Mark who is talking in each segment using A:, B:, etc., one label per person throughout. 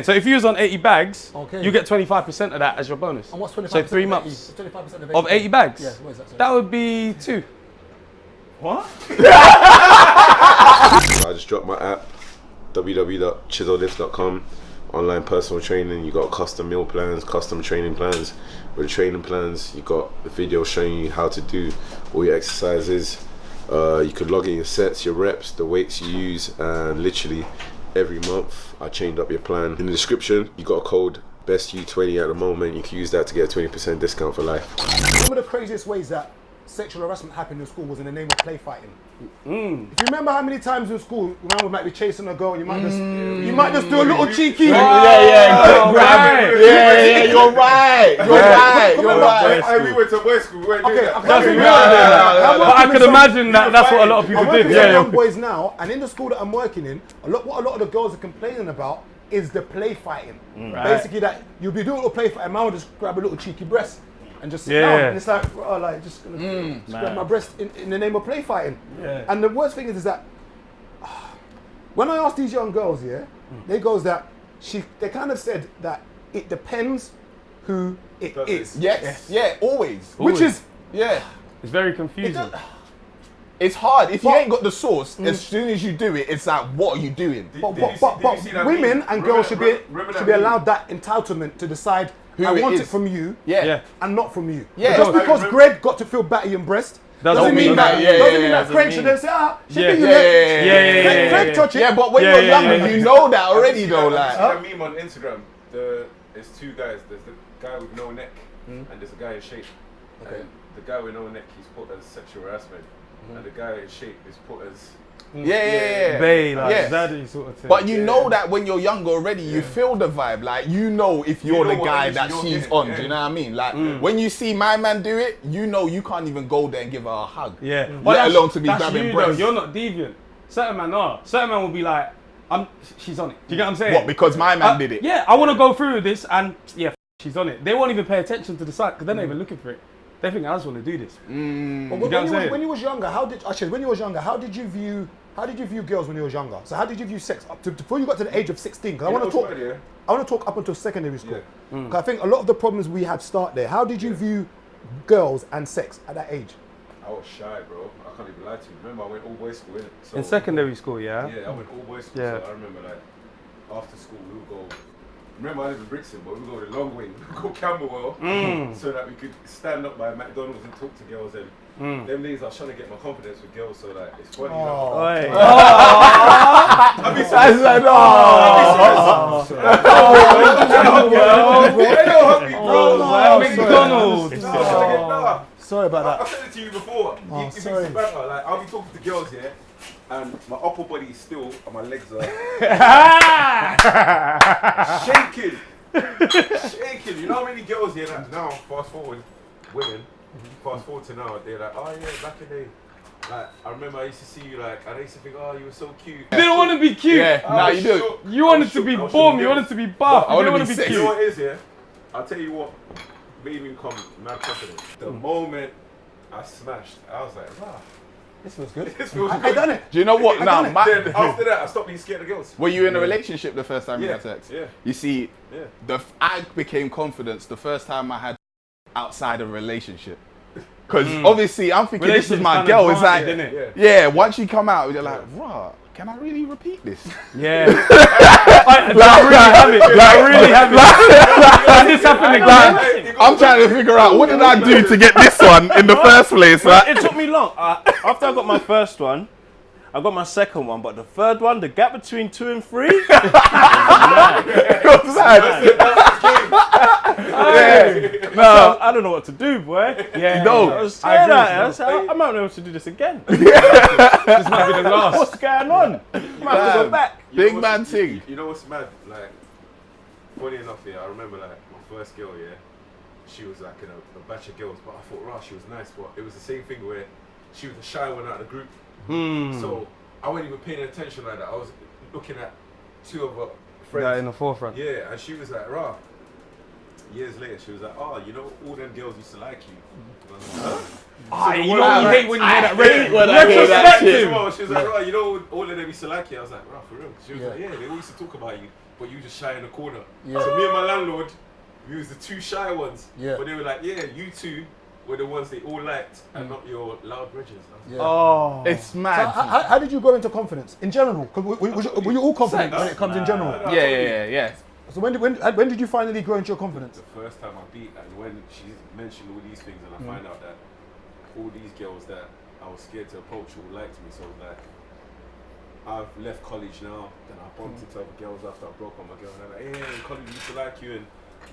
A: So if you was on 80 bags,
B: Okay.
A: you get 25% of that as your bonus.
B: And what's 25%?
A: So 3
B: of
A: months
B: 25%
A: of 80 bags.
B: Yeah, what is that? Sorry?
A: That would be 2.
C: What?
D: I just dropped my app, www.chisellift.com. Online personal training. You got custom meal plans, custom training plans. With the training plans, you got the video showing you how to do all your exercises. You could log in your sets, your reps, the weights you use, and literally every month I changed up your plan. In the description, you got a code BESTU20 at the moment. You can use that to get a 20% discount for life.
B: One of the craziest ways that sexual harassment happened in school was in the name of play fighting. If you remember how many times in school, man might be chasing a girl, and you might just do a little cheeky.
C: You're right.
D: Hey, we went to boys school. We weren't doing that.
A: But I could imagine that's what a lot of people
B: I'm
A: did.
B: working with
A: Yeah,
B: young boys now, and in the school that I'm working in, what a lot of the girls are complaining about is the play fighting. Basically, that you'll be doing a little play fighting, man will just grab a little cheeky breast and just sit down. And it's like, oh, like just gonna grab my breast in the name of play fighting.
A: Yeah.
B: And the worst thing is that when I ask these young girls, they goes that they kind of said that it depends who it is.
C: Yes. Yeah, always.
B: Which is
C: Yeah.
A: It's very confusing.
C: It's hard. If you ain't got the source, as soon as you do it, it's like, what are you doing?
B: But
D: Did you see that
B: women
D: meme?
B: and girls should be
D: Remember that
B: allowed that entitlement to decide
C: Who
B: I
C: it
B: want
C: is.
B: it from you
C: Yeah.
B: and not from you.
C: Yeah.
B: Just
C: Of course.
B: because Greg got to feel batty and breast doesn't mean that Craig should then say, she
C: Yeah,
B: think you
C: yeah.
B: Craig touch it.
C: Yeah, but when
A: Yeah,
C: you're
A: yeah,
C: younger,
A: yeah.
C: you know that already though.
D: You
C: Like,
D: see that meme on Instagram? There's two guys. There's the guy with no neck, and there's a guy in shape.
B: Okay.
D: And the guy with no neck, he's put as sexual harassment, and the guy in shape is put as
C: yeah.
A: Bay, like
C: Yes.
A: daddy sort of thing.
C: But you know that when you're younger already, you feel the vibe. Like, you know if you're
D: know
C: the
D: what
C: guy
D: energy
C: that
D: you're
C: she's
D: getting,
C: on.
D: yeah.
C: Do you know what I mean? Like, when you see my man do it, you know you can't even go there and give her a hug.
A: Yeah.
C: Let alone to be
A: that's
C: grabbing
A: you,
C: breasts.
A: though. You're not deviant. Certain man are. Certain man will be like, she's on it. Do you get what I'm saying?
C: What, because my man did it?
A: Yeah, I want to go through with this, and she's on it. They won't even pay attention to the site because they're not even looking for it. They think I just want to do this.
B: But
A: You get what I'm saying?
B: when you was younger, how did you view girls when you was younger? So how did you view sex before you got to the age of 16? Because I want to talk up until secondary school.
D: Yeah.
B: 'Cause I think a lot of the problems we had start there. How did you view girls and sex at that age?
D: I was shy, bro. I can't even lie to you. Remember, I went all boys school, innit? So,
A: In secondary school, yeah?
D: Yeah, I went all boys school.
A: Yeah.
D: So I remember, like, after school, we would go. Remember, I live in Brixton, but we would go the long way. We would go Camberwell so that we could stand up by McDonald's and talk to girls. And them days, I was trying to get my confidence with girls. So, like, it's funny.
A: Oi.
D: I mean,
A: McDonald's.
B: Sorry about
D: I've said it to you before.
B: sorry.
D: Like, I'll be talking to girls, yeah, and my upper body is still, and my legs are shaking. Shaking. You know how many girls here that now, fast forward, women, fast forward to now, they're like, oh yeah, back in the day. Like, I remember I used to see you, like, and I used to think, oh, you were so cute.
A: You didn't want to be cute.
C: Yeah, nah, you do.
D: Shook.
A: You
D: I
A: wanted
D: was
A: to be
D: shook. I was
A: bomb.
D: shook.
A: You wanted to be buff.
C: I
A: You
C: wanna
A: didn't want
C: be
A: to be
C: sick.
D: You know
A: cute.
D: what it is, yeah? I'll tell you what made me become mad confident. The moment I smashed, I was like, wow,
B: This feels good.
D: this feels
B: I
D: good.
B: done it.
C: Do you know what? Now,
D: Then after that, I stopped being scared of girls.
C: were you in a relationship the first time you had sex?
D: Yeah.
C: You see,
D: Yeah.
C: I became confidence the first time I had outside of a relationship. Because obviously I'm thinking this is my
A: Relationship's
C: girl. It's like,
A: kinda granted, innit?
C: yeah, once you come out, you're like, rah, can I really repeat this?
A: Yeah. Do I really have it? Do I really have it? Can this happen again?
C: I'm trying to figure out what did I do to get this one in the first place. Like,
E: It took me long. After I got my first one, I got my second one, but the third one, the gap between 2 and 3, no, I don't know what to do, boy.
A: Yeah.
C: No.
E: I was scared out there. I said, I might not be able to do this again.
A: This might be the last.
E: What's going on? I might have to go back.
C: big man thing.
D: You know what's mad? Like, funny enough, yeah, I remember like my first girl, yeah, she was like in a batch of girls, but I thought, rah, she was nice, but it was the same thing where she was the shy one out of the group. So I wasn't even paying attention like that. I was looking at two of her friends.
A: That in the forefront.
D: Yeah, and she was like, rah. Years later, she was like, oh, you know, all them girls used to like you. And I was like, huh?
A: You know what you hate when you hear that
C: when I hear that shit.
D: She was like, right, you know, all of them used to like you. I was like, right, for real. She was like, yeah, they all used to talk about you.
F: but you just shy in the corner.
B: Yeah.
F: So me and my landlord, we was the two shy ones.
B: Yeah.
F: But they were like, yeah, you two were the ones they all liked, and not your loud bridges.
B: Yeah.
E: Oh.
C: It's
B: So
C: mad.
B: how did you go into confidence in general? 'Cause were you all confident when it comes in general?
C: Yeah.
B: So when did you finally grow into your confidence?
F: The first time I beat, and when she mentioned all these things, and I find out that all these girls that I was scared to approach all liked me, so like I've left college now, then I bumped into other girls after I broke up with my girl, and I'm like, hey, in college we used to like you, and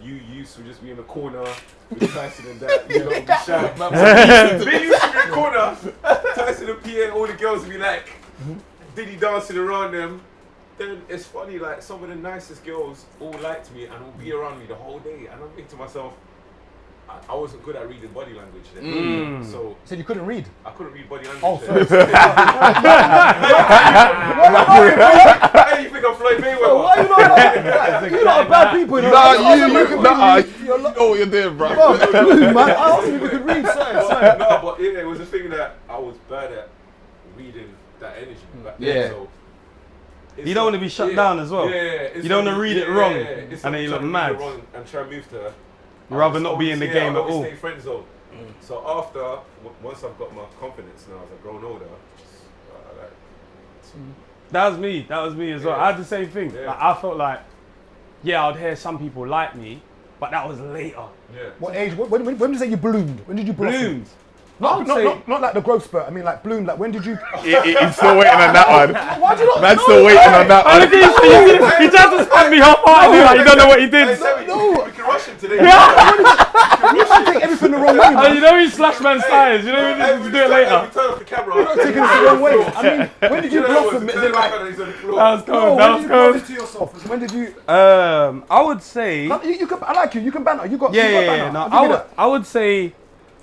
F: you used to just be in the corner with Tyson and that, you know, be shy. They used to be in the corner, Tyson and Pierre, all the girls would be like, Diddy dancing around them. Then it's funny, like some of the nicest girls all liked me and will be around me the whole day, and I'm thinking to myself, I wasn't good at reading body language then. So
B: You said you couldn't read.
F: I couldn't read body language.
B: Oh,
F: then.
B: sorry.
F: Hey, you think I'm Floyd Mayweather?
B: Why you not? You're not a bad people. You know?
C: You know what you're doing, bro.
B: Man, I asked you if you could read. Sorry.
F: No, but yeah, it was a thing that I was bad at reading that energy back then.
C: Yeah.
F: So
A: You don't want to be shut down as well.
F: Yeah,
A: You don't want to read it wrong, and then you look mad.
F: And try and move to her.
A: You'd rather not be in the game at all.
F: Stay friend zone. So after, once I've got my confidence now as I've grown older,
A: That was me as well. I had the same thing.
F: Yeah.
A: Like, I felt like, yeah, I'd hear some people like me, but that was later.
F: yeah.
B: What age? When did you say you bloomed? When did you blossom?
A: Bloomed.
B: Not like the growth spurt. I mean, like bloomed. Like when did you?
C: He's still waiting on that one.
B: Why do you not?
C: Man's still waiting on that
A: Oh,
C: one.
A: look at he tried to spam me half-heartedly, like you don't know what he did.
F: We can rush him today.
B: You can't take everything the wrong way,
A: Oh,
B: man.
A: you know he's slash man's tires. You know we need to do it later.
F: Turn off the camera.
B: You're not taking it the wrong way. I mean, when did you blossom? Is it like?
A: That was
B: No,
A: cold.
B: when
A: That
B: did
A: was
B: you grow
A: cold.
B: into yourself? When did you?
A: I would say.
B: You can. I like you. You can banter. You got.
A: Yeah,
B: you got
A: yeah,
B: banter.
A: no,
B: I'll give you that.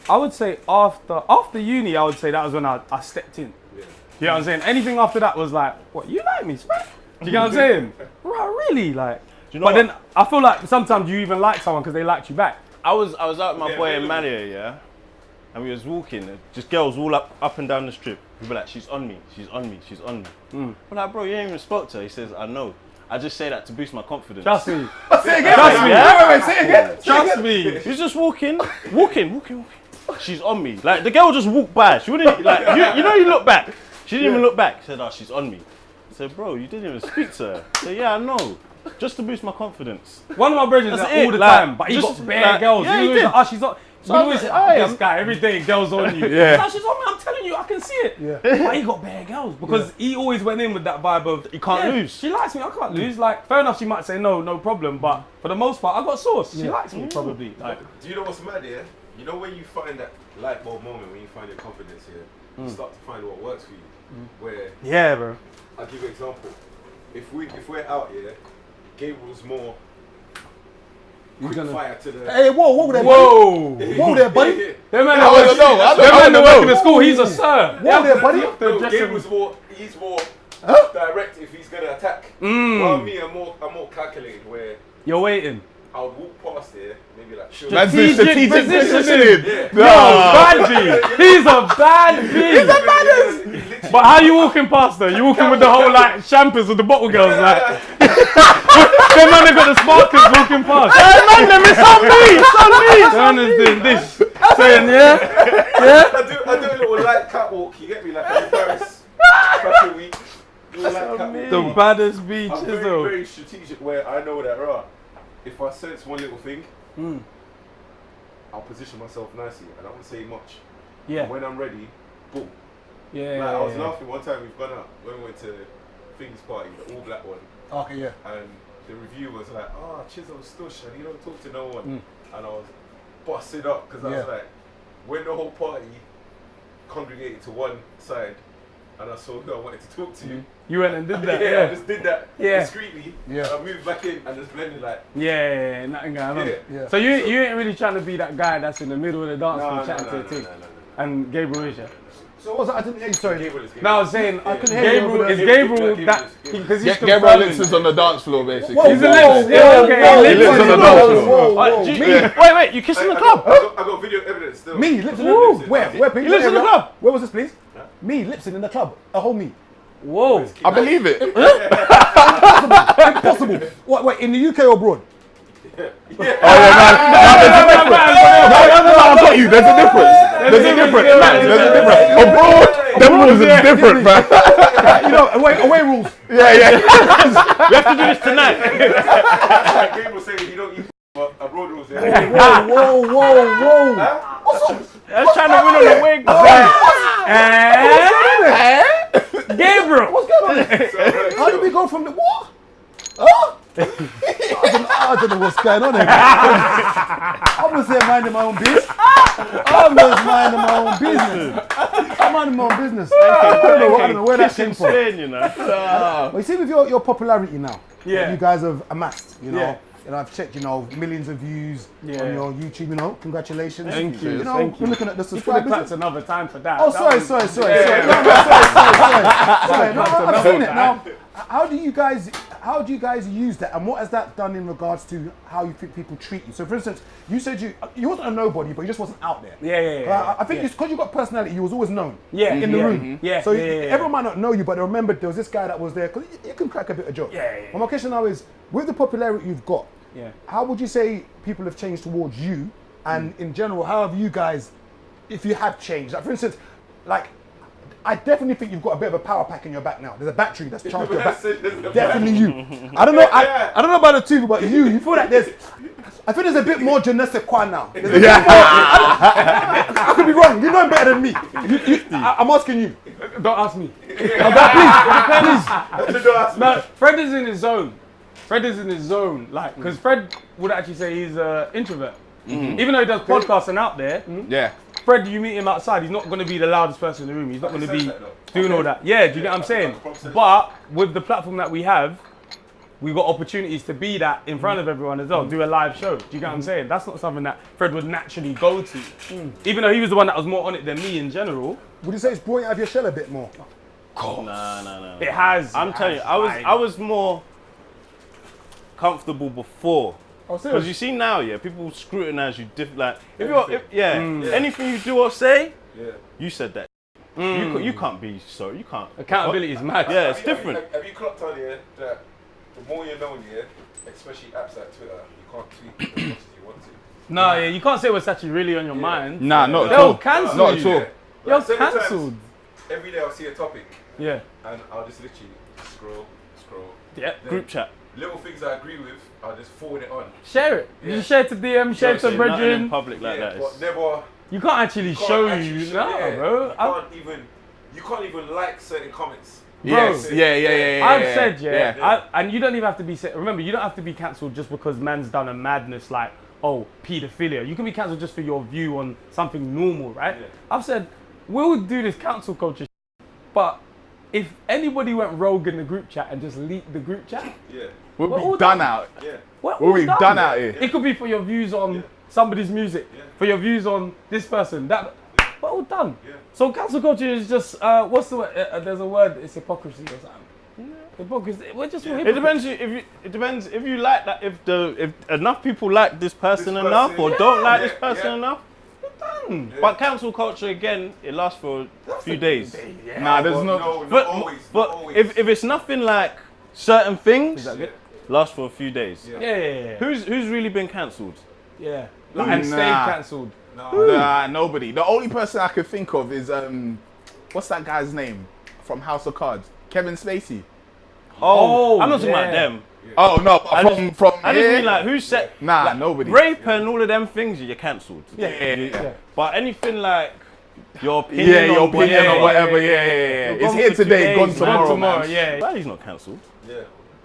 A: I would say after uni, I would say that was when I stepped in.
F: Yeah.
A: You know what I'm saying? Anything after that was like, what, you like me, Sprat? Do you know what I'm saying? Right, really? Like,
E: you know
A: but
E: what?
A: then I feel like sometimes you even like someone because they liked you back.
E: I was out with my boy in
F: really.
E: Malia, yeah, and we was walking, just girls all up and down the strip. We were like, she's on me. I'm like, bro, you ain't even spoke to her. He says, I know. I just say that to boost my confidence.
A: Trust me.
B: Say it again.
A: Trust me.
E: Yeah?
B: Wait, say it again.
A: Trust me.
E: He's just walking. She's on me. Like the girl just walked by. She wouldn't like you know you look back. She didn't even look back. She said, oh, she's on me. I said, bro, you didn't even speak to her. I said, yeah, I know. Just to boost my confidence.
A: One of my brothers
E: That's
A: that all
E: it,
A: the
E: like,
A: time, but he
E: just,
A: got bare
E: like,
A: girls.
E: yeah,
A: he
E: he
A: always
E: did.
A: like, oh, she's on.
E: So
A: We
E: I
A: always
E: was
A: say,
E: like,
A: this
E: I'm-
A: guy, every day, girls on you.
C: Yeah.
A: No, she's on me, I'm telling you, I can see it.
B: Yeah.
A: But he got bare girls because he always went in with that vibe of,
E: You can't
A: yeah,
E: lose.
A: She likes me, I can't lose. Like, fair enough, she might say no problem, but for the most part, I got sauce. She likes me, probably. Like,
F: Do you know what's mad here? You know when you find that light bulb moment, when you find your confidence here, you start to find what works for you. Where,
A: yeah, bro.
F: I'll give you an example. If we're out here, Gabriel's more quick fire to the...
B: Hey, whoa there, buddy.
A: Whoa.
B: Whoa there, buddy.
A: Them man
C: I don't know.
A: that work in the school, he's a sir.
B: Whoa there, buddy.
F: No,
A: dressing-
F: Gabriel's he's more direct if he's gonna attack. While me, I'm more calculated where
A: You're waiting.
F: I would walk past here, maybe like sure.
C: Man's doing strategic
A: positioning.
C: positioning.
A: Yo, bad B. He's a bad B. He's a
F: bad.
A: But how you walking past her? You walking with the whole like champers with the bottle girls like. Them man they got the sparkers walking past. Hey man, them it's on me, it's on me. Them man is doing this, saying
F: I do a little light catwalk. You get me, like in Paris Fashion Week. Little light catwalk.
A: the baddest beaches
F: I'm very,
A: though.
F: very strategic where I know that if I sense one little thing, I'll position myself nicely and I won't say much.
A: Yeah,
F: When I'm ready, boom.
A: yeah.
F: Like, I was laughing one time we've gone out when we went to Things Party, the all black one,
B: Okay, yeah.
F: and the review was like, oh, Chisel Stush, and you don't talk to no one. And I was busted up because I was
B: Yeah.
F: like, when the whole party congregated to one side and I saw who I wanted to talk to,
A: You went and did that.
F: I
A: Yeah,
F: just did that
A: Yeah.
F: discreetly.
B: Yeah.
F: I moved back in and just blended like,
A: yeah, nothing going on.
B: Yeah.
A: So you ain't really trying to be that guy that's in the middle of the dance floor chatting to the team.
F: no.
A: And Gabriel is yeah.
B: So what was that? I didn't hear you. Sorry.
F: Gabriel is
A: No, I was saying,
B: I couldn't hear you over
A: Gabriel,
B: there.
A: is Gabriel
F: Gabriel
A: that,
F: is-
A: because he's
C: Gabriel
A: confirming.
C: Lynx is on the dance floor, basically.
B: Whoa,
A: He's a
B: whoa,
A: Lynx.
B: whoa,
A: Yeah, okay,
B: whoa,
A: Lynx
B: whoa,
C: on the
B: whoa,
C: dance
B: whoa,
E: Like,
B: whoa,
E: do you-
B: Me?
E: wait, you kissing the
F: I
E: club?
F: got video evidence still.
B: Me, lips in
F: Woo!
B: the Where, please?
E: You lives in the
B: Area?
E: club?
B: Where was this, please? Me, Lipson in the club. A whole me.
A: Whoa.
C: I believe it.
B: Impossible. What? Wait, in the UK or abroad?
C: Oh yeah, man. No, I got you. There's a difference. There's a difference. There's a difference. Abroad, them rules are different, man.
B: You know, away rules.
C: Yeah.
E: We have to do this tonight.
F: Like people say you don't eat abroad rules.
B: Whoa. What's up?
E: I'm trying to win on the wing.
A: Gabriel.
B: What's going on? How did we go from the what? Huh? I don't know what's going on here. I'm just here minding my own business. I'm just minding my own business. I'm minding my own business. I don't know where that came from.
E: Spain, you know.
B: Well, you see with your popularity now,
A: Yeah.
B: you guys have amassed, you know.
A: Yeah.
B: And I've checked, you know, millions of views on your YouTube, you know. Congratulations.
A: Thank you.
B: You know,
A: Thank
B: we're
A: you.
B: looking at the
A: You could have
B: subscribers.
A: clapped another time for that.
B: Oh,
A: That
B: sorry.
A: was-
B: Sorry. No, I've seen it now. How do you guys use that, and what has that done in regards to how you think people treat you? So, for instance, you said you wasn't a nobody, but you just wasn't out there.
A: Yeah.
B: I think it's because you got personality, you was always known.
A: Yeah,
B: in the
A: yeah,
B: room.
A: yeah,
B: So
A: yeah, yeah, yeah.
B: everyone might not know you, but they remember there was this guy that was there because you can crack a bit of joke.
A: Yeah.
B: But my question now is, with the popularity you've got,
A: Yeah.
B: how would you say people have changed towards you, and in general, how have you guys, if you have changed? Like, for instance, like, I definitely think you've got a bit of a power pack in your back now. There's a battery that's charged your back. Definitely you. I don't know. I don't know about the two, but you feel like there's. I think there's a bit more je ne sais quoi now. There's a bit more, I could be wrong. You know better than me. I'm asking you.
A: Don't ask me.
B: Please.
A: No, Fred is in his zone. Fred is in his zone. Like, because Fred would actually say he's an introvert. Even though he does podcasts and out there,
C: Yeah.
A: Fred, you meet him outside, he's not going to be the loudest person in the room. He's not going to be doing all that. Yeah, do you get what I'm saying? But with the platform that we have, we got opportunities to be that in front of everyone as well, do a live show. Do you get what I'm saying? That's not something that Fred would naturally go to. Even though he was the one that was more on it than me in general.
B: Would you say it's brought you out of your shell a bit more?
E: No.
A: It has.
E: I'm telling you, I was more comfortable before.
B: Oh,
E: Because
B: serious?
E: you see now, yeah, people scrutinize you like anything you do or say, you said that. You can't be sorry. You can't.
A: Accountability is mad.
E: Yeah, it's different.
F: Have you clocked on here that the more you're known here, especially apps like Twitter, you can't tweet as much as you want to.
A: No, yeah, you can't say what's actually really on your mind.
C: Nah, not at
A: They'll
C: all.
A: cancel
C: Not
A: you.
C: at all.
A: You're
F: Like, certain times,
A: cancelled.
F: Every day I'll see a topic
A: Yeah.
F: and I'll just literally scroll.
A: Yeah.
E: Group chat.
F: Little things I agree with, I'll just forward it on.
A: Share it.
F: Yeah.
A: You share to DM, share to
E: Nothing in
A: brethren.
E: public like that.
F: but never.
A: You can't actually show you. No, bro.
F: You can't even like certain comments.
C: Yes. Yeah.
A: I've said, and you don't even have to be, remember, you don't have to be cancelled just because man's done a madness like, oh, paedophilia. You can be cancelled just for your view on something normal, right?
F: Yeah.
A: I've said, we'll do this cancel culture but if anybody went rogue in the group chat and just leaked the group chat,
F: Yeah.
A: We're
C: We'll
A: all
C: be done
A: done.
C: out.
F: Yeah.
A: we're
C: We'll
A: all
C: be done out here.
A: It could be for your views on somebody's music, for your views on this person, that. We're all done.
F: Yeah.
A: So cancel culture is just what's the word? There's a word. It's hypocrisy or something. Hypocrisy. We're just all
E: It
A: hypocrites.
E: depends if you like that, if enough people like this person
F: This
E: enough
F: person,
E: or
F: yeah.
E: don't like
F: Yeah,
E: this person
F: yeah.
E: enough.
A: Done.
F: Yeah.
E: But cancel culture again, it lasts for a few days.
C: Nah, there's
F: But
C: no.
F: no, not
E: But,
F: always.
E: but
F: not always.
E: if it's nothing like certain things,
F: Yeah.
E: lasts for a few days.
F: Yeah.
A: Yeah.
E: Who's really been cancelled?
A: Yeah. Like, and stayed
C: Nah.
A: cancelled.
C: Nah, nobody. The only person I could think of is what's that guy's name from House of Cards? Kevin Spacey.
A: Oh,
E: I'm not talking about
A: yeah.
E: them.
C: Oh no,
E: I
C: from
E: I just
C: here?
E: mean like who's set
C: Nah, nobody.
E: rape and all of them things you're cancelled.
C: Yeah.
E: But anything like your opinion,
C: Yeah, your
E: on
C: opinion
E: whatever,
C: or whatever. Yeah.
E: you're
C: It's
E: gone
C: here
E: for 2
C: today,
E: days,
C: gone
E: man.
C: tomorrow.
A: Tomorrow,
C: man.
A: yeah.
E: Well, he's not cancelled.
F: Yeah.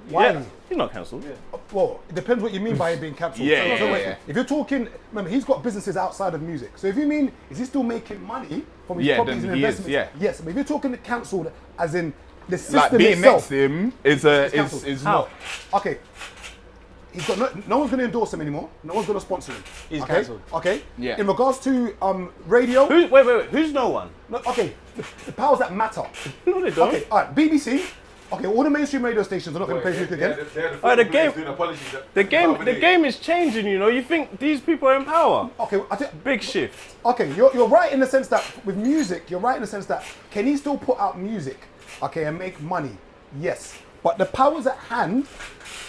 B: Why?
E: Yeah, he's not cancelled.
B: Well, it depends what you mean by it being cancelled.
C: Yeah,
B: So wait,
C: yeah.
B: if you're talking, remember, he's got businesses outside of music. So if you mean, is he still making money from his
C: Yeah,
B: properties
C: then
B: and
C: he is,
B: investments?
C: yeah.
B: Yes, but if you're talking cancelled as in the system
C: Like being
B: itself.
C: next to him is
B: cancelled.
C: is
A: How?
C: not.
B: Okay. He's got no one's going to endorse him anymore. No one's going to sponsor him.
A: He's
B: okay?
A: cancelled.
B: Okay.
C: Yeah.
B: In regards to radio.
E: Wait, who's no one?
B: No, okay. The powers that matter.
E: No, they don't.
B: Okay. All right. BBC. Okay. All the mainstream radio stations are not going to play music again.
E: The game is changing. You know, you think these people are in power?
B: Okay. I think.
E: Big shift.
B: Okay, you're right in the sense that with music, you're right in the sense that can he still put out music okay, and make money, yes. But the powers at hand,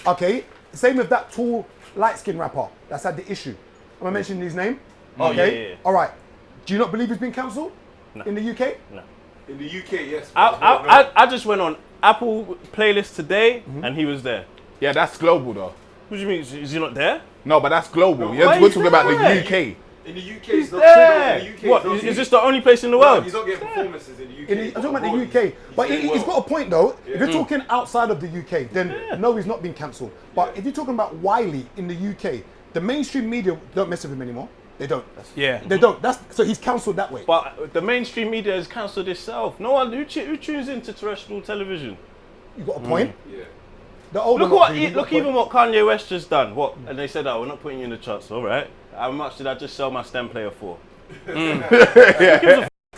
B: okay, same with that tall, light-skinned rapper that's had the issue. Am I mentioning his name?
E: Oh,
B: Okay.
E: yeah.
B: All right. Do you not believe he's been cancelled in the UK?
E: No.
F: In the UK, yes.
E: I just went on Apple playlist today and he was there.
C: Yeah, that's global though.
E: What do you mean? Is he not there?
C: No, but that's global.
F: No,
C: Yeah,
E: why
C: we're
E: is
C: talking about
E: that?
C: the UK.
F: In the UK,
E: He's
F: not
E: there.
F: In the UK,
E: What?
F: he's not
E: Is this the only place in the world?
F: He's not getting performances in the UK.
B: I'm talking about the UK. But he's got a point though. If you're talking outside of the UK, then no, he's not been cancelled. But if you're talking about Wiley in the UK, the mainstream media don't mess with him anymore. They don't.
A: Yeah.
B: They don't. So he's cancelled that way.
E: But the mainstream media has cancelled itself. No one who tunes into terrestrial television.
B: You got a point.
F: Yeah.
B: The older
E: Look
B: lot
E: what
B: do, you got
E: look
B: a point.
E: even what Kanye West just done. What? And they said, "Oh, we're not putting you in the charts." All right. How much did I just sell my STEM player for?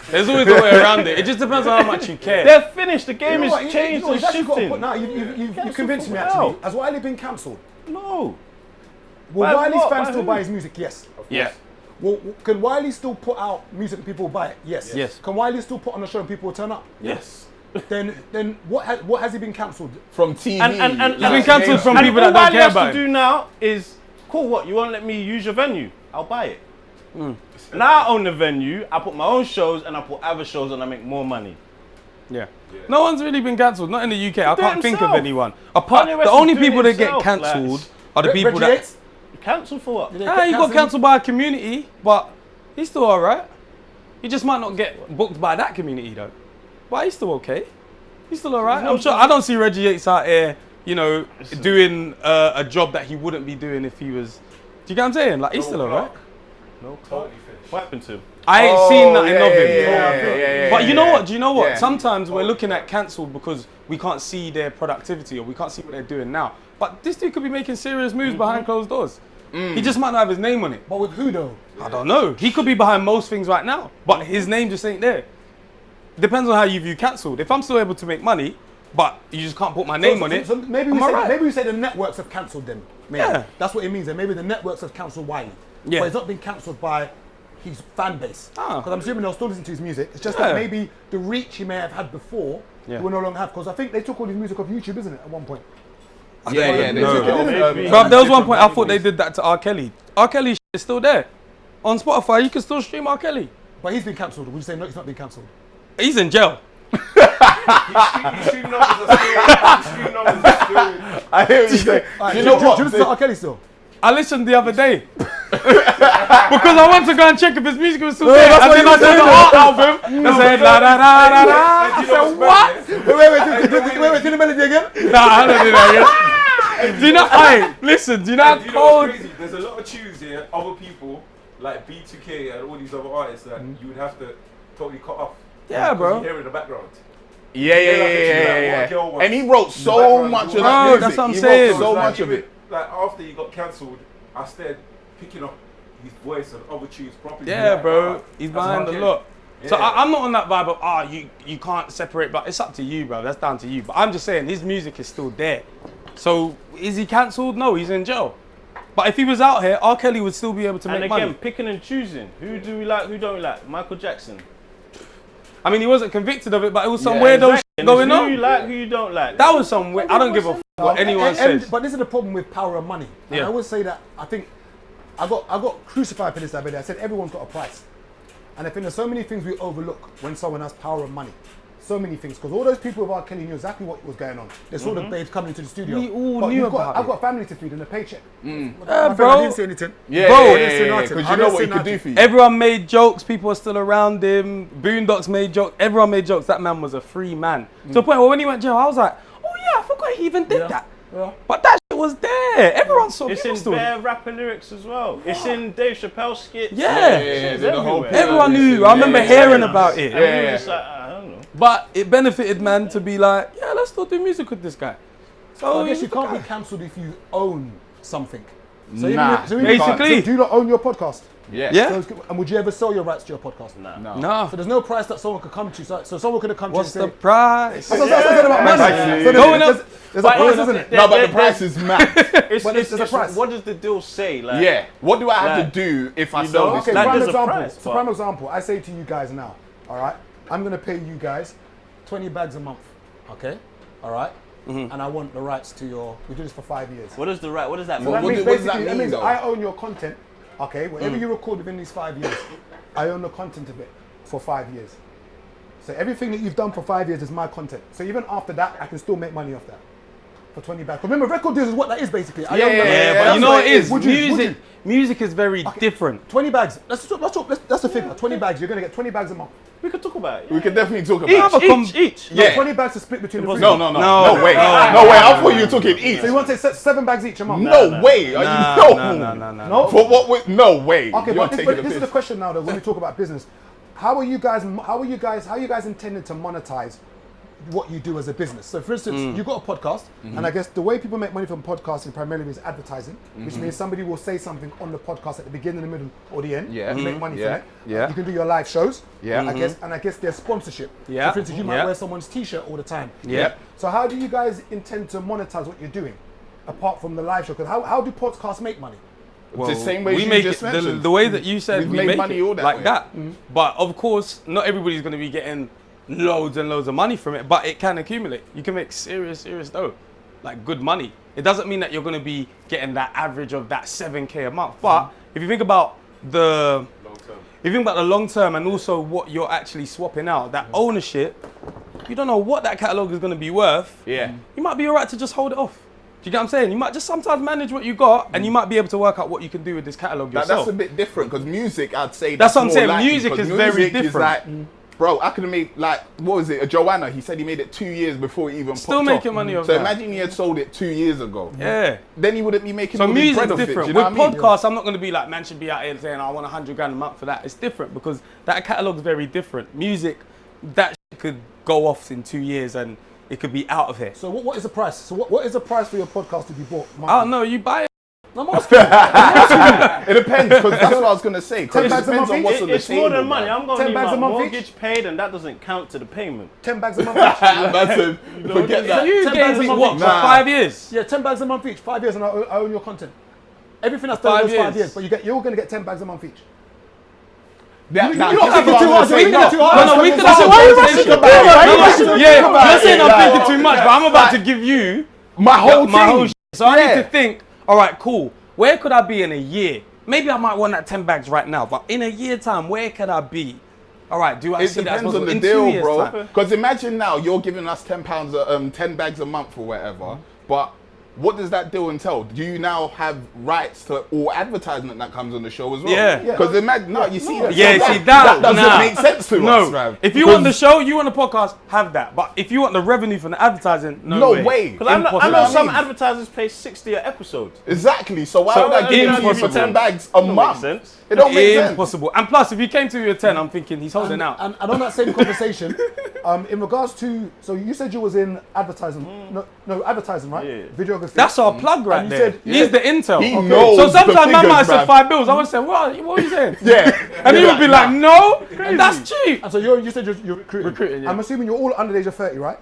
A: There's always a way around it. It just depends on how much you care.
E: They're finished. The game
B: You know what?
E: is changed and
B: he's actually got a
E: shifting.
B: point. Now you've
E: Cancelled
B: convinced me.
E: for
B: Actually,
E: now.
B: has Wiley been cancelled?
E: No.
B: Will
E: By
B: Wiley's
E: what?
B: fans
E: By
B: still
E: who?
B: buy his music? Yes.
A: Yeah.
B: Well, can Wiley still put out music and people will buy it? Yes.
A: Yes.
B: Can Wiley still put on a show and people will turn up?
E: Yes.
B: Then what has he been cancelled?
C: From TV.
E: And
A: He's been cancelled from
E: and
A: people
E: all
A: that don't
E: Wiley
A: care
E: has
A: about
E: to
A: him.
E: do now is, cool, what? You won't let me use your venue? I'll buy it. Now I own the venue, I put my own shows and I put other shows and I make more money.
A: Yeah. No one's really been cancelled. Not in the UK. I
E: do it
A: can't think of
E: himself.
A: anyone. Apart,
E: Kanye
A: the
E: West
A: only
E: is doing
A: people that get
E: himself,
A: cancelled
E: like-
A: are the people
B: Reggie
A: that.
B: Yates?
E: Cancelled for what?
B: Did they
A: Ah, he got
B: cancel him?
A: cancelled by a community, but he's still alright. He just might not get booked by that community though. But he's still okay. He's still alright. I'm sure. I don't see Reggie Yates out here, you know, doing a job that he wouldn't be doing if he was. Do you get what I'm saying? Like he's still alright.
E: No, what happened to him?
A: I ain't seen nothing of him.
C: Yeah,
A: But you know what? Do you know what?
C: Yeah.
A: Sometimes we're looking at cancelled because we can't see their productivity or we can't see what they're doing now. But this dude could be making serious moves behind closed doors. He just might not have his name on it.
B: But with who though?
A: I don't know. He could be behind most things right now, but his name just ain't there. Depends on how you view cancelled. If I'm still able to make money, but you just can't put my name on it,
B: So maybe we
A: I'm
B: say
A: alright.
B: maybe we say the networks have cancelled them. Maybe.
A: Yeah.
B: That's what it means. And maybe the networks have cancelled Wiley.
A: Yeah.
B: But it's not been cancelled by his fan base.
A: Ah.
B: Because I'm assuming they'll still listen to his music. It's just
A: Yeah.
B: that maybe the reach he may have had before,
A: Yeah.
B: he will no longer have. Because I think they took all his music off YouTube, isn't it, at one point?
C: Yeah.
A: No.
E: Maybe.
A: Bruv, there was one point I thought they did that to R. Kelly. R. Kelly is still there. On Spotify, you can still stream R. Kelly.
B: But he's been cancelled. Would you say no, he's not been cancelled?
A: He's in jail.
F: Stream numbers are still.
C: I hear what you say.
B: Alright,
C: You know what?
B: Do you listen to R. Kelly still?
A: I listened the other day. Because I went to go and check if his music was still there.
B: that's
A: And
B: what
A: then
B: he
A: I
B: was
A: said the
B: saying.
A: art album. I said la da da da da. I said what?
B: Wait, do the melody again?
A: Nah, I don't do that again. Do you know? Hey, listen. Do you know how
F: Do you know what's
A: cold?
F: crazy? There's a lot of tunes here, other people like B2K and all these other artists that you would have to totally cut off.
A: Yeah, bro.
F: You hear it in the background.
C: Yeah. And he wrote so
F: background
C: much of
F: is
C: that
A: all-
C: music.
A: that's what I'm
C: He
A: saying.
C: wrote so
F: Like,
C: much of
F: even,
C: it.
F: Like after he got cancelled, I started picking up his voice and other tunes properly.
A: Yeah,
F: Like,
A: bro.
F: ah,
A: He's
F: that's
A: behind
F: what
A: a
F: I
A: lot.
F: get.
A: So
F: Yeah.
A: I'm not on that vibe of you can't separate, but it's up to you, bro. That's down to you. But I'm just saying his music is still there. So is he cancelled? No, he's in jail. But if he was out here, R. Kelly would still be able to
E: And
A: make
E: again,
A: money.
E: picking and choosing. Who do we like? Who don't we like? Michael Jackson.
A: I mean, he wasn't convicted of it, but it was some
C: Yeah,
A: weirdo
E: Exactly.
A: shit
E: And
A: going
E: it's who you
A: on.
E: like? Who you don't like?
A: That was some weird. I don't give a f- what anyone says.
B: But this is the problem with power and money. And
A: Yeah.
B: I always say that I think I got crucified for this the other day. I said everyone's got a price. And I think there's so many things we overlook when someone has power and money. So many things. Because all those people with R. Kelly knew exactly what was going on. They saw the babes coming into the studio.
A: We all
B: But
A: knew
B: you've got,
A: about
B: I've
A: it.
B: got a family to feed and a paycheck.
A: Yeah,
B: My friend,
A: bro.
B: I didn't say anything.
C: Yeah,
A: Bro,
C: yeah,
B: I didn't say
C: yeah,
B: nothing.
C: because
B: I
C: you know
B: didn't
C: what
B: say
C: he could do
B: nothing.
C: for you.
A: Everyone made jokes. People are still around him. Boondocks made jokes. Everyone made jokes. That man was a free man. To the point where when he went jail, I was like, oh yeah, I forgot he even did that.
B: Yeah.
A: But that shit was there. Everyone saw
E: It's
A: people
E: in
A: still.
E: bare rapper lyrics as well. It's in Dave Chappelle's skits.
A: Yeah.
E: It's
C: the whole
E: everywhere.
A: Everyone knew. I remember hearing about it.
E: And we were
C: Yeah.
E: just like, I don't know.
A: But it benefited man to be like, yeah, let's still do music with this guy. So
B: I guess
A: he's
B: you
A: the
B: can't
A: guy.
B: be cancelled if you own something. So
C: Nah,
B: even
A: basically.
B: do you not own your podcast?
C: Yeah.
A: Yeah.
B: And would you ever sell your rights to your podcast?
C: No.
A: No.
B: So there's no price that someone could come to. So someone could have come
A: What's
B: to
A: the
B: you and say,
A: price?
B: that's what I said about money.
C: Exactly.
B: So
A: Going
B: there's,
A: up.
B: there's a price, isn't it?
C: No, but the price is mad.
B: There's a price.
E: What does the deal say? Like,
C: Yeah. What do I have
E: Like,
C: to do if I
E: you
C: sell
E: know,
C: this?
B: Okay,
E: Like,
B: prime
E: there's a
B: example.
E: price,
B: So
E: but-
B: prime example. I say to you guys now, all right, I'm gonna pay you guys 20 bags a month. Okay, all right. And I want the rights to your. We do this for 5 years.
E: What is the right? What does that
B: So
E: mean?
B: that
C: what
B: means
C: does that
B: basically,
C: mean, though?
B: I own your content. Okay, whatever you record within these 5 years, I own the content of it for 5 years. So everything that you've done for 5 years is my content. So even after that, I can still make money off that for 20 bags. Remember, record deals is what that is basically. I own that.
A: Yeah, but
B: That's
A: you know
B: what
A: what it is?
B: Would you?
A: Music is very different.
B: 20 bags. That's the figure. 20 bags. You're gonna get 20 bags a month.
E: We could talk about it.
C: We can definitely talk about it.
E: Each.
C: Yeah.
B: 20 bags to split between the three.
C: No way. No way. I thought you took it each.
B: So you want to say 7 bags each a month?
C: No way. Are you
A: No.
C: For what? No way.
B: Okay,
C: You're
B: but
C: taking the
B: this is the
C: piss.
B: question now though, when we talk about business. How are you guys intending to monetize what you do as a business? So for instance, you've got a podcast, and I guess the way people make money from podcasting primarily is advertising, which means somebody will say something on the podcast at the beginning, the middle, or the end,
C: Yeah.
B: and make money
C: Yeah.
B: from it.
C: Yeah.
B: You can do your live shows,
C: Yeah.
B: I guess there's sponsorship.
A: Yeah.
B: So for instance, you might
A: Yeah.
B: wear someone's t-shirt all the time.
A: Yeah.
B: So how do you guys intend to monetize what you're doing, apart from the live show? Because how do podcasts make money?
C: The same way
A: we
C: you
A: make
C: just
A: it,
C: mentioned.
A: the way that you said
C: We've
A: we
C: made
A: make
C: money
A: it
C: all that
A: like
C: way.
A: that. But of course, not everybody's going to be getting loads and loads of money from it, but it can accumulate. You can make serious dough, like good money. It doesn't mean that you're going to be getting that average of that 7K a month. But if you think about the long term and also what you're actually swapping out, that ownership, you don't know what that catalog is going to be worth.
C: Yeah.
A: You might be alright to just hold it off. Do you get what I'm saying? You might just sometimes manage what you got, and you might be able to work out what you can do with this catalog yourself.
C: That's a bit different because music, I'd say
A: That's what I'm
C: more
A: saying,
C: likely,
A: music
C: 'cause
A: is very
C: music
A: different.
C: like, bro, I could have made like, what was it? A Joanna. He said he made it 2 years before he even
A: Still
C: popped
A: making
C: off.
A: money off
C: So
A: that.
C: imagine he had sold it 2 years ago.
A: Yeah.
C: Then he wouldn't be making
A: So
C: all the
A: music's
C: bread off it,
A: different.
C: do you know
A: With
C: what I mean?
A: podcasts, I'm not going to be like, man should be out here saying, I want 100 grand a month for that. It's different because that catalog's very different. Music, that shit could go off in 2 years and it could be out of here.
B: So what is the price? So what is the price for your podcast to be bought?
A: I don't know, you buy it.
B: I'm asking.
C: It depends because that's what I was gonna say. 'cause
B: 10
C: it
B: bags a
C: depends
B: month
C: on what's
B: each?
C: on the
E: It's
C: table.
E: more than money. I'm going
B: 10
E: to need
B: bags
E: my
B: a month
E: mortgage paid, and that doesn't count to the payment.
B: 10 bags a month each.
C: That's forget
A: So
C: that.
A: you
B: 10
A: gave
B: bags a
A: me
B: month
A: what,
B: each.
A: for
C: Nah.
A: 5 years?
B: Yeah, 10 bags a month each. 5 years, and I own your content. Everything that's done in
A: 5
B: those 5
A: years.
B: years, but you're going to get 10 bags a month each.
C: That,
B: You
C: nah,
B: don't
C: this
B: think
C: is what
B: too
C: I'm
B: hard.
C: gonna say.
B: You think too hard.
A: No, we could
B: Why
A: have
B: are you
A: a
B: rushing
A: conversation.
B: about it? Why are you rushing about it?
A: Yeah,
C: about
A: you're
C: it?
A: saying I'm
C: Yeah.
A: thinking too much, but I'm about to give you
C: My whole
A: my whole
C: thing.
A: shit. So I
C: Yeah.
A: need to think, all right, cool. Where could I be in a year? Maybe I might want that 10 bags right now, but in a year time, where can I be? All right, do I
C: It
A: see that
C: depends
A: possible?
C: on the
A: in 2
C: deal,
A: years
C: bro.
A: time?
C: Because imagine now you're giving us £10, 10 bags a month or whatever, but what does that deal entail? Do you now have rights to all advertisement that comes on the show as well?
A: Yeah.
C: Because imagine, no, you see that.
A: Yeah,
C: so
A: see that,
C: doesn't
A: nah.
C: make sense to
A: No,
C: us, man.
A: if you want the show, you want the podcast, have that. But if you want the revenue from the advertising,
C: No
A: way.
C: way.
E: Because I know
C: Impossible.
E: some
C: I mean-
E: advertisers pay 60 an episode.
C: Exactly. So why
A: So
C: would I give it to you for
A: impossible.
C: 10 bags a
E: Makes
C: month?
E: sense.
C: It don't make sense.
A: Impossible. And plus, if you came to your 10, I'm thinking he's holding out.
B: And on that same conversation, in regards to, so you said you was in advertising, no advertising, right?
E: Yeah.
B: Videography.
A: That's our plug right
B: And you
A: there.
B: said-
A: He's the intel.
C: He knows
A: so
C: the
A: sometimes man
C: figures,
A: might have said
C: bruv.
A: 5 bills. I would say, what are you saying?
C: Yeah.
A: And he
C: You're
A: would be
C: nah.
A: like, no, that's cheap.
B: And so you said you're recruiting.
A: Recruiting, yeah.
B: I'm assuming you're all under the age of 30, right?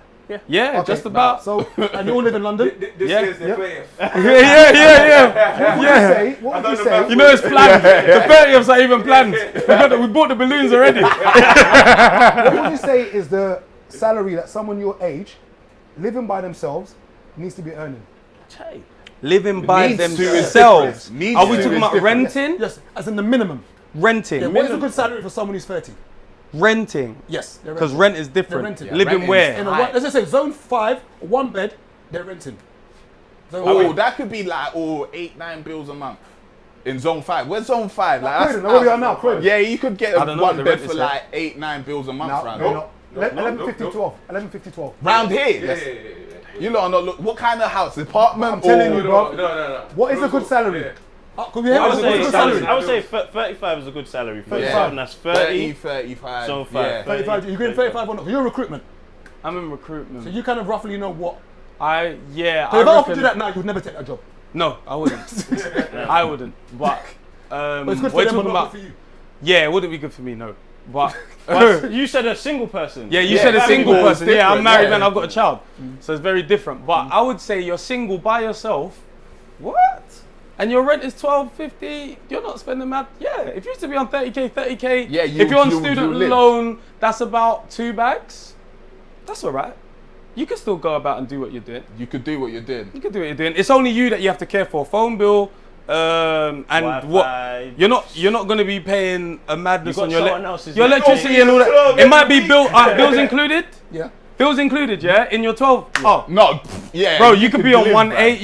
A: Yeah,
B: Okay,
A: just about.
B: So, and you all live in London?
F: This
A: Yeah.
F: is the 30th.
A: yeah.
B: What would you say?
A: You know it's planned. The 30ths are even planned. We bought the balloons already.
B: What would you say is the salary that someone your age, living by themselves, needs to be earning?
A: Living by
C: Needs to is
A: themselves.
C: different. Needs
A: Are we
C: to
A: talking
C: is
A: about
C: different.
A: renting?
B: Yes, as in the minimum.
A: Renting.
B: Yeah, what is a good salary for someone who's 30?
A: Renting.
B: Yes, they're
A: Because
B: renting.
A: rent is different.
B: renting. Yeah,
A: Living
C: renting
A: where?
C: is
B: In a, let's just say zone 5, 1 bed, they're renting. Zone
C: Oh,
B: five.
C: that could be like 8-9 bills a month in zone 5. Where's zone 5? Like
B: Croydon, where we are now, Croydon.
C: Yeah, you could get
A: I don't know what
C: one
A: the
C: bed
A: rent
C: for
A: is
C: like 8-9 bills a month
B: No,
C: round
B: no,
C: here.
B: no. 1150 12. 1150 12.
C: Round here. You lot are not look. What kind of house? Apartment?
B: I'm telling you, bro.
F: No.
B: What is a good salary? Could we
E: I
B: have
E: would
B: what's a
E: say,
B: good salary?
E: I would say 35 is a good salary. 35,
C: Yeah.
E: and that's
C: 30,
E: 30.
C: 35.
E: Zone 5.
C: Yeah.
B: 35. You're going 35 or not? You're recruitment.
A: I'm in recruitment.
B: So you kind of roughly know what.
A: I
B: So if I offered
A: reckon-
B: you that now, you would never take that job.
A: No, I wouldn't. I wouldn't. But
B: But it's good for
A: we're
B: them,
A: talking
B: but not
A: about.
B: good for you.
A: Yeah, it wouldn't be good for me. No, but.
E: But you said a single person.
A: Yeah, you
C: Yeah,
A: said a
C: that
A: single
C: was
A: person. Yeah, I'm
C: different,
A: married
C: yeah.
A: man, I've got a child. So it's very different. But I would say you're single by yourself. What? And your rent is $12.50. You're not spending mad. Yeah, if you used to be on 30k.
C: Yeah,
A: if you're on
C: you
A: student
C: live.
A: loan, that's about 2 bags. That's all right. You can still go about and do what you're doing.
C: You could do what you're doing.
A: You can do what you're doing. It's only you that you have to care for. Phone bill, and
E: Wi-Fi.
A: what you're not going to be paying a madness
E: You got
A: on your
E: someone else's
A: your
E: net.
A: electricity and all that. It might be bills included.
B: Yeah.
A: Bills included, yeah, in your 12. Oh,
C: No, yeah.
A: bro, you could be on
C: live,
A: 1.8.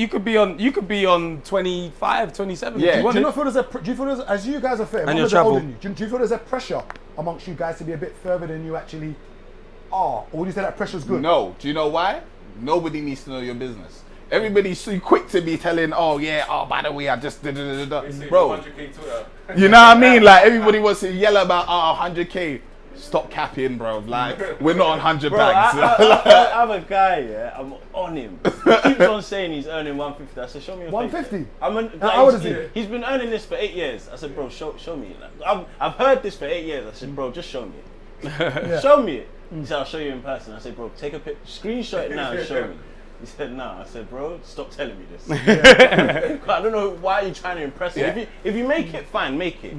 A: You could be on 25, 27.
C: Yeah.
A: If you
B: Do you
A: wanted.
B: not feel do you feel as you guys are fair,
A: And your
B: older
A: travel.
B: than you, do you feel there's a pressure amongst you guys to be a bit further than you actually are? Or would you say that pressure's good?
C: No, do you know why? Nobody needs to know your business. Everybody's so quick to be telling, oh yeah, oh by the way, I just did bro.
F: 100K Twitter.
C: You know what I mean? Like everybody wants to yell about 100K. Stop capping, bro. Like we're not on 100
E: Bro,
C: bags.
E: I have a guy, yeah, I'm on him. He keeps on saying he's earning 150. I said, show me your
B: 150?
E: How
B: old is he?
E: He's been earning this for 8 years. I said, bro, show me. Like, I've heard this for 8 years. I said, bro, just show me it. Show me it. He said, I'll show you in person. I said, bro, take a picture, screenshot it now and show me. He said, no. I said, bro, stop telling me this. I don't know why you're trying to impress me. If you make it, fine, make it.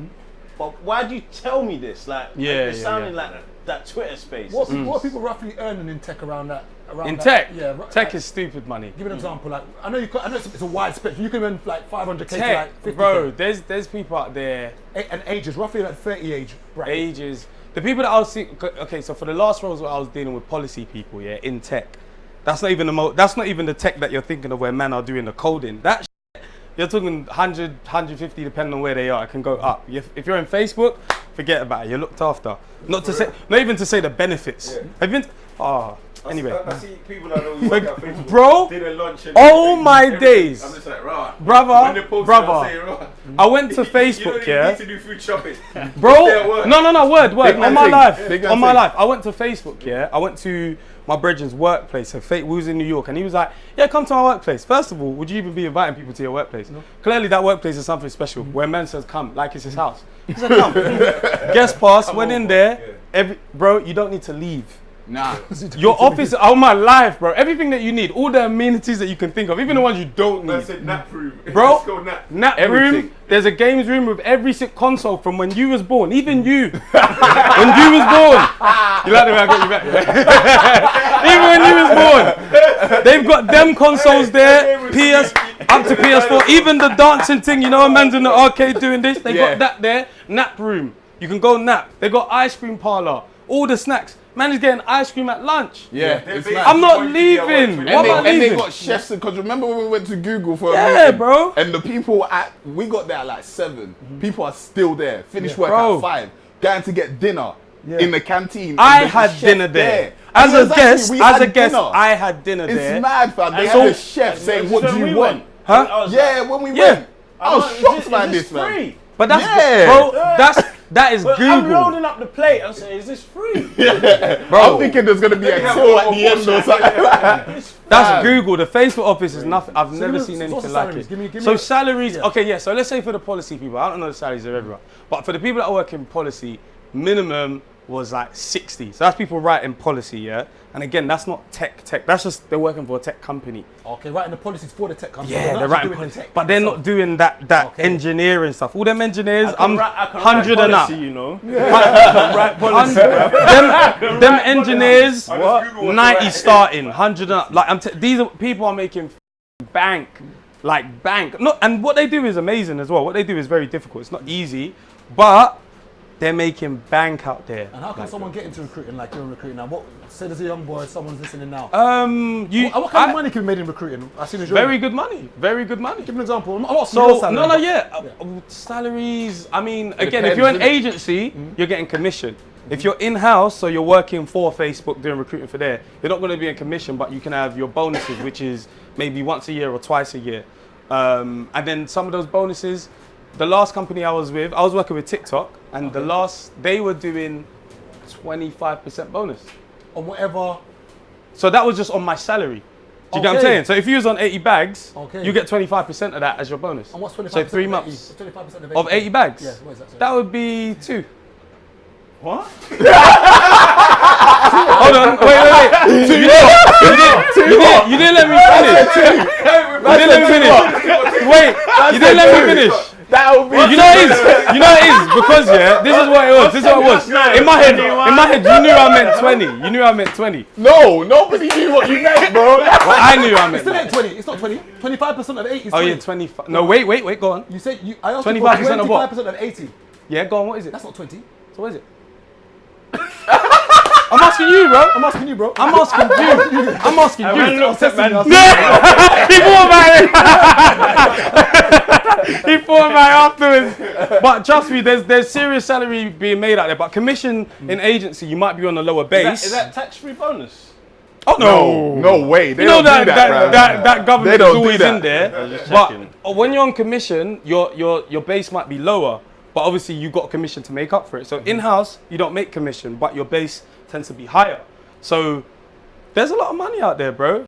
E: But why do you tell me this? Like, it's sounding like that Twitter space.
B: What are people roughly earning in tech around that?
A: In tech,
B: Yeah.
A: tech is stupid money.
B: Give an example. Like I know it's a wide spectrum. You can earn like 500K to
A: Tech,
B: like 50K.
A: bro. There's people out there.
B: And ages, roughly like 30 age bracket.
A: Ages. The people that I was seeing. Okay, so for the last roles where I was dealing with policy people, yeah, in tech. That's not even that's not even the tech that you're thinking of where men are doing the coding. That shit, you're talking 100, 150 depending on where they are. It can go up. If you're in Facebook, forget about it. You're looked after. Not even to say the benefits. Have you been? Anyway.
F: I see people that know you work at Facebook.
A: Bro,
F: Did a lunch and
A: all my
F: everything.
A: days.
F: I'm just like, rah.
A: Brother,
F: When they post it,
A: brother.
F: I'll say, rah.
A: I went to
F: You don't
A: Facebook,
F: even
A: yeah.
F: need to do food shopping.
A: Bro,
F: Stay at work.
A: no, word.
C: Big man
A: On my
C: thing.
A: life,
C: Big man
A: on my
C: thing.
A: life. I went to Facebook, yeah. I went to my brethren's workplace. So we was in New York, and he was like, "Yeah, come to my workplace." First of all, would you even be inviting people to your workplace? No. Clearly, that workplace is something special. Where man says, "Come," like it's his house. He said, "Come." Guest pass. Went in there. Bro, you don't need to leave.
C: Nah.
A: Your office, all my life, bro. Everything that you need, all the amenities that you can think of, even the ones you don't
F: I
A: need.
F: said nap room.
A: Bro,
F: Let's go nap.
A: nap
C: Everything.
A: room. There's a games room with every single console from when you was born. Even you, when you was born. You like the way I got you back? Even when you was born, they've got them consoles there. PS up to PS4. Even the dancing thing. You know, a man's in the arcade doing this. They got that there. Nap room. You can go nap. They got ice cream parlor. All the snacks. Man is getting ice cream at lunch.
C: Yeah, it's mad.
A: I'm not leaving.
C: And
A: What am I
C: they
A: leaving?
C: got chefs, because remember when we went to Google for a
A: Yeah,
C: meeting?
A: bro.
C: And the people we got there at like 7. People are still there. Finished work
A: Bro.
C: at 5. Going to get dinner in the canteen.
A: I
C: and the
A: had
C: chef
A: dinner there.
C: And
A: As
C: it
A: a
C: was actually-
A: guest,
C: we had dinner.
A: I had dinner
C: It's
A: there.
C: mad, fam. They
A: And
C: had
A: so-
C: the chef saying, what do you want?
A: Huh?
E: I was
C: Yeah, when we
A: Yeah.
C: went. I was shocked by this, man.
E: free?
A: But that's
C: Yeah.
A: bro. That is
E: But I'm
A: Google.
E: loading up the plate. I'm saying, is this free?
C: I'm thinking there's going to be a till at the end or something.
A: That's Google. The Facebook office is nothing. I've never seen
B: so what's
A: anything
B: the
A: like
B: salaries?
A: it.
B: Give me
A: So
B: a-
A: salaries. Okay, yeah. So let's say for the policy people, I don't know the salaries of everyone, but for the people that work in policy, minimum was like 60. So that's people writing policy, yeah. And again, that's not tech. That's just they're working for a tech company.
B: Okay, writing the policies for the tech company.
A: Yeah,
B: not
A: they're
B: actually
A: writing
B: doing
A: policy,
B: the tech
A: but they're not
B: themselves.
A: doing that
B: Okay.
A: engineering stuff. All them engineers,
E: I can
A: 100 and up.
E: You know. Right policy.
A: them engineers,
F: I just Google what's
A: 90
F: right.
A: starting, 100 and up. Like these are people are making bank, like bank. No, and what they do is amazing as well. What they do is very difficult. It's not easy, but they're making bank out there.
B: And how can someone get into recruiting like you're recruiting now? Say there's a young boy, someone's listening now. What kind of money can be made in recruiting? I seen
A: Very good money. Very good money.
B: Give me an example. I'm not
A: So
B: salary, but-
A: salaries. I mean, again,
C: depends,
A: if you're an
C: innit?
A: agency, you're getting commission. If you're in-house, so you're working for Facebook doing recruiting for there, you're not going to be in commission, but you can have your bonuses, which is maybe once a year or twice a year. And then some of those bonuses, the last company I was with, I was working with TikTok, and they were doing 25% bonus.
B: on whatever.
A: So that was just on my salary. Do you get what I'm
B: Okay.
A: saying? So if you was on 80 bags,
B: Okay.
A: you get 25% of that as your bonus.
B: And what's 25%?
A: So 3 months.
B: 25%
A: Of 80 bags?
B: Yeah, what is that? Sorry?
A: That would be 2.
E: What?
A: Hold on, wait. You didn't let me finish. You didn't let me finish. Wait, you didn't let me finish.
C: That would be.
A: You know it is. You know it is because this is what it was. This is what it was. In my head, you knew I meant 20. You knew I meant 20.
C: No, nobody knew what you meant, bro.
A: Well, I knew I meant.
B: Still ain't 20. It's not 20. 25% of 80 is 20.
A: Oh yeah, 25. No, wait. Go on.
B: You said I asked
A: 25% of what?
B: 25% of 80.
A: Yeah, go on. What is it?
B: That's not 20.
A: So what is it? I'm asking you, bro.
B: I'm asking you, bro.
A: I'm asking you. I'm asking you. He thought about it afterwards. But trust me, there's serious salary being made out there. But commission in agency, you might be on a lower base.
E: Is that tax-free bonus?
A: Oh no,
C: No way. They
A: You know
C: don't do
A: that
C: bro.
A: that government
C: They
A: is
C: don't do
A: always
C: that.
A: in there.
E: just
A: But
E: checking.
A: when you're on commission, your base might be lower. But obviously you got commission to make up for it. So in-house, you don't make commission, but your base tends to be higher. So there's a lot of money out there, bro.